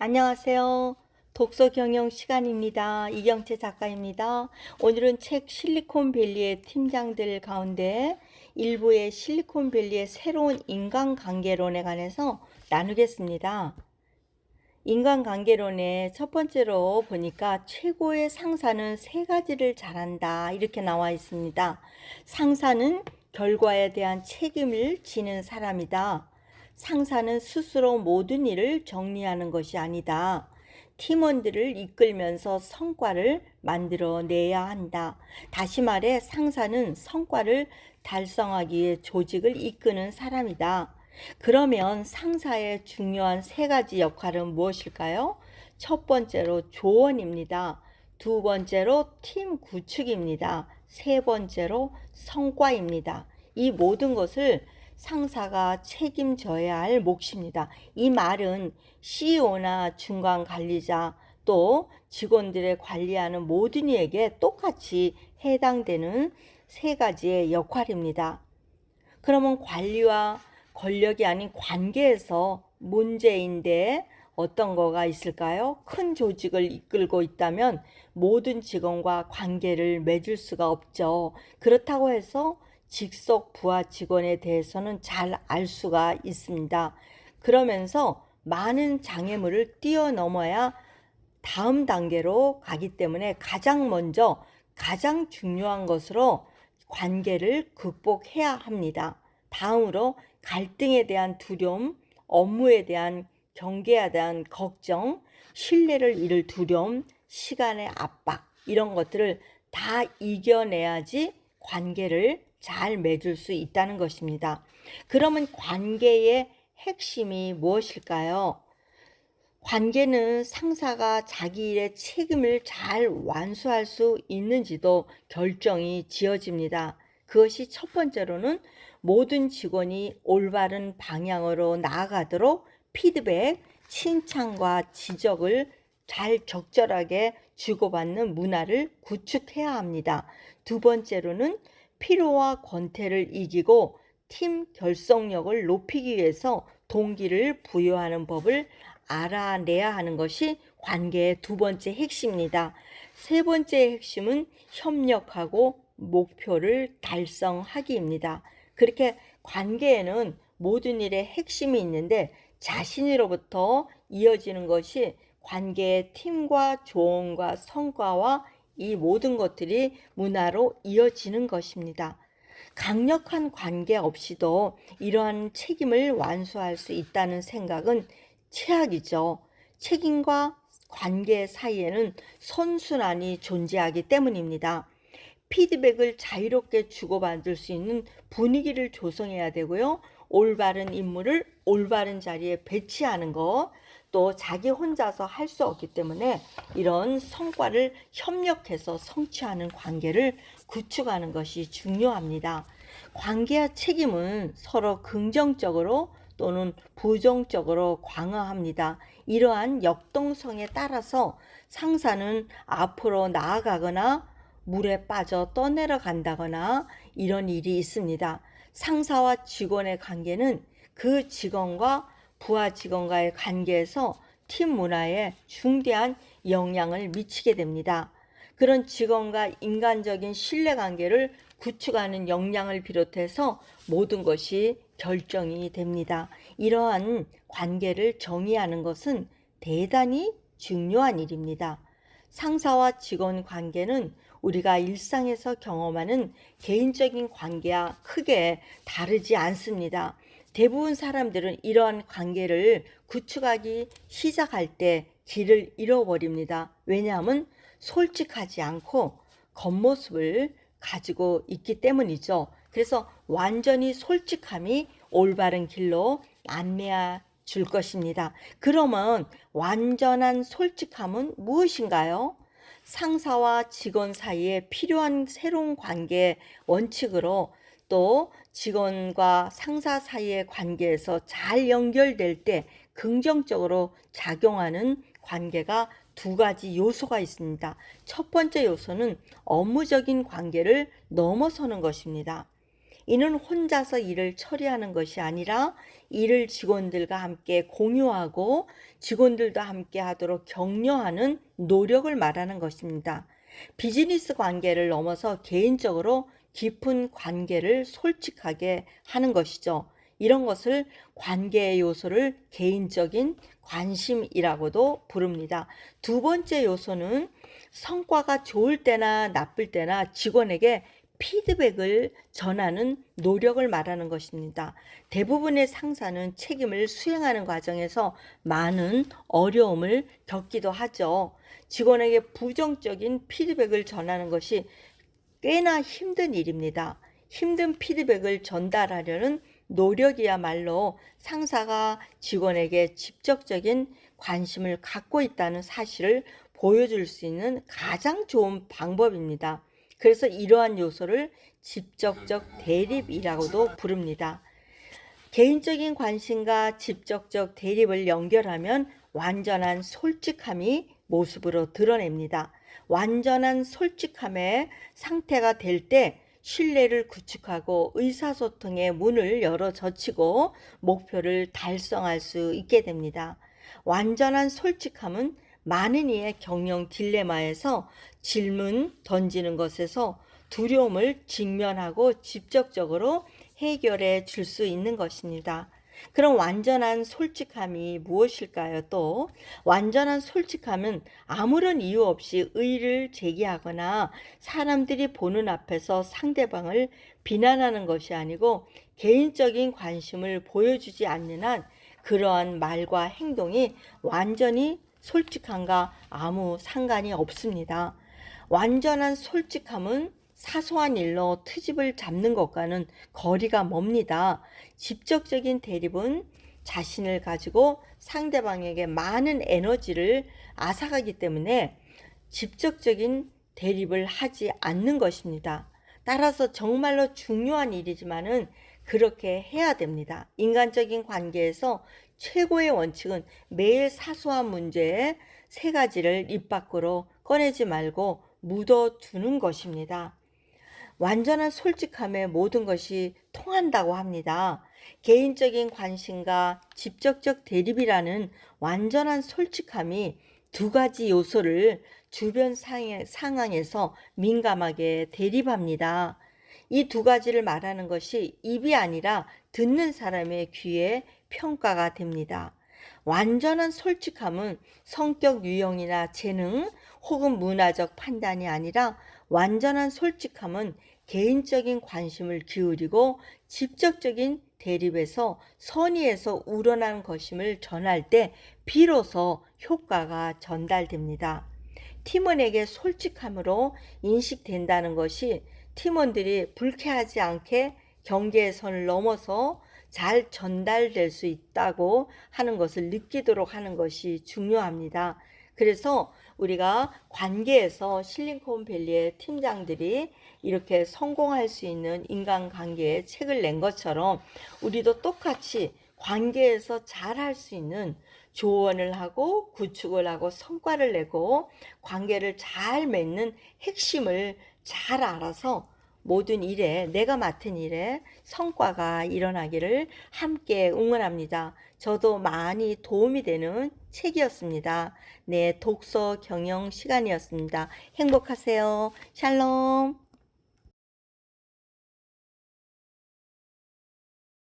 안녕하세요. 독서 경영 시간입니다. 이경채 작가입니다. 오늘은 책 실리콘밸리의 팀장들 가운데 일부의 실리콘밸리의 새로운 인간관계론에 관해서 나누겠습니다. 인간관계론의 첫 번째로 보니까 최고의 상사는 세 가지를 잘한다 이렇게 나와 있습니다. 상사는 결과에 대한 책임을 지는 사람이다. 상사는 스스로 모든 일을 정리하는 것이 아니다. 팀원들을 이끌면서 성과를 만들어내야 한다. 다시 말해 상사는 성과를 달성하기 위해 조직을 이끄는 사람이다. 그러면 상사의 중요한 세 가지 역할은 무엇일까요? 첫 번째로 조언입니다. 두 번째로 팀 구축입니다. 세 번째로 성과입니다. 이 모든 것을 상사가 책임져야 할 몫입니다. 이 말은 CEO나 중간 관리자 또 직원들의 관리하는 모든 이에게 똑같이 해당되는 세 가지의 역할입니다. 그러면 관리와 권력이 아닌 관계에서 문제인데 어떤 거가 있을까요? 큰 조직을 이끌고 있다면 모든 직원과 관계를 맺을 수가 없죠. 그렇다고 해서 직속 부하 직원에 대해서는 잘 알 수가 있습니다. 그러면서 많은 장애물을 뛰어넘어야 다음 단계로 가기 때문에 가장 먼저 가장 중요한 것으로 관계를 극복해야 합니다. 다음으로 갈등에 대한 두려움, 업무에 대한 경계에 대한 걱정, 신뢰를 잃을 두려움, 시간의 압박 이런 것들을 다 이겨내야지 관계를 잘 맺을 수 있다는 것입니다. 그러면 관계의 핵심이 무엇일까요? 관계는 상사가 자기 일의 책임을 잘 완수할 수 있는지도 결정이 지어집니다. 그것이 첫 번째로는 모든 직원이 올바른 방향으로 나아가도록 피드백, 칭찬과 지적을 잘 적절하게 주고받는 문화를 구축해야 합니다. 두 번째로는 피로와 권태를 이기고 팀 결속력을 높이기 위해서 동기를 부여하는 법을 알아내야 하는 것이 관계의 두 번째 핵심입니다. 세 번째 핵심은 협력하고 목표를 달성하기입니다. 그렇게 관계에는 모든 일의 핵심이 있는데 자신으로부터 이어지는 것이 관계의 팀과 조언과 성과와 이 모든 것들이 문화로 이어지는 것입니다. 강력한 관계 없이도 이러한 책임을 완수할 수 있다는 생각은 최악이죠. 책임과 관계 사이에는 선순환이 존재하기 때문입니다. 피드백을 자유롭게 주고받을 수 있는 분위기를 조성해야 되고요. 올바른 임무를 올바른 자리에 배치하는 것, 또 자기 혼자서 할 수 없기 때문에 이런 성과를 협력해서 성취하는 관계를 구축하는 것이 중요합니다. 관계와 책임은 서로 긍정적으로 또는 부정적으로 강화합니다. 이러한 역동성에 따라서 상사는 앞으로 나아가거나 물에 빠져 떠내려간다거나 이런 일이 있습니다. 상사와 직원의 관계는 그 직원과 부하 직원과의 관계에서 팀 문화에 중대한 영향을 미치게 됩니다. 그런 직원과 인간적인 신뢰관계를 구축하는 역량을 비롯해서 모든 것이 결정이 됩니다. 이러한 관계를 정의하는 것은 대단히 중요한 일입니다. 상사와 직원 관계는 우리가 일상에서 경험하는 개인적인 관계와 크게 다르지 않습니다. 대부분 사람들은 이러한 관계를 구축하기 시작할 때 길을 잃어버립니다. 왜냐하면 솔직하지 않고 겉모습을 가지고 있기 때문이죠. 그래서 완전히 솔직함이 올바른 길로 안내해 줄 것입니다. 그러면 완전한 솔직함은 무엇인가요? 상사와 직원 사이에 필요한 새로운 관계 원칙으로 또 직원과 상사 사이의 관계에서 잘 연결될 때 긍정적으로 작용하는 관계가 두 가지 요소가 있습니다. 첫 번째 요소는 업무적인 관계를 넘어서는 것입니다. 이는 혼자서 일을 처리하는 것이 아니라 일을 직원들과 함께 공유하고 직원들도 함께 하도록 격려하는 노력을 말하는 것입니다. 비즈니스 관계를 넘어서 개인적으로 깊은 관계를 솔직하게 하는 것이죠. 이런 것을 관계의 요소를 개인적인 관심이라고도 부릅니다. 두 번째 요소는 성과가 좋을 때나 나쁠 때나 직원에게 피드백을 전하는 노력을 말하는 것입니다. 대부분의 상사는 책임을 수행하는 과정에서 많은 어려움을 겪기도 하죠. 직원에게 부정적인 피드백을 전하는 것이 꽤나 힘든 일입니다. 힘든 피드백을 전달하려는 노력이야말로 상사가 직원에게 직접적인 관심을 갖고 있다는 사실을 보여줄 수 있는 가장 좋은 방법입니다. 그래서 이러한 요소를 직접적 대립이라고도 부릅니다. 개인적인 관심과 직접적 대립을 연결하면 완전한 솔직함이 모습으로 드러냅니다. 완전한 솔직함의 상태가 될 때 신뢰를 구축하고 의사소통의 문을 열어 젖히고 목표를 달성할 수 있게 됩니다. 완전한 솔직함은 많은 이의 경영 딜레마에서 질문 던지는 것에서 두려움을 직면하고 직접적으로 해결해 줄 수 있는 것입니다. 그럼 완전한 솔직함이 무엇일까요? 또 완전한 솔직함은 아무런 이유 없이 의의를 제기하거나 사람들이 보는 앞에서 상대방을 비난하는 것이 아니고 개인적인 관심을 보여주지 않는 한 그러한 말과 행동이 완전히 솔직함과 아무 상관이 없습니다. 완전한 솔직함은 사소한 일로 트집을 잡는 것과는 거리가 멉니다. 직접적인 대립은 자신을 가지고 상대방에게 많은 에너지를 앗아가기 때문에 직접적인 대립을 하지 않는 것입니다. 따라서 정말로 중요한 일이지만은 그렇게 해야 됩니다. 인간적인 관계에서 최고의 원칙은 매일 사소한 문제에 세 가지를 입 밖으로 꺼내지 말고 묻어두는 것입니다. 완전한 솔직함에 모든 것이 통한다고 합니다. 개인적인 관심과 직접적 대립이라는 완전한 솔직함이 두 가지 요소를 주변 상황에서 민감하게 대립합니다. 이 두 가지를 말하는 것이 입이 아니라 듣는 사람의 귀에 평가가 됩니다. 완전한 솔직함은 성격 유형이나 재능 혹은 문화적 판단이 아니라 완전한 솔직함은 개인적인 관심을 기울이고 직접적인 대립에서 선의에서 우러난 것임을 전할 때 비로소 효과가 전달됩니다. 팀원에게 솔직함으로 인식된다는 것이 팀원들이 불쾌하지 않게 경계의 선을 넘어서 잘 전달될 수 있다고 하는 것을 느끼도록 하는 것이 중요합니다. 그래서 우리가 관계에서 실리콘밸리의 팀장들이 이렇게 성공할 수 있는 인간관계의 책을 낸 것처럼 우리도 똑같이 관계에서 잘 할 수 있는 조언을 하고 구축을 하고 성과를 내고 관계를 잘 맺는 핵심을 잘 알아서 모든 일에 내가 맡은 일에 성과가 일어나기를 함께 응원합니다. 저도 많이 도움이 되는 책이었습니다. 네, 독서 경영 시간이었습니다. 행복하세요. 샬롬.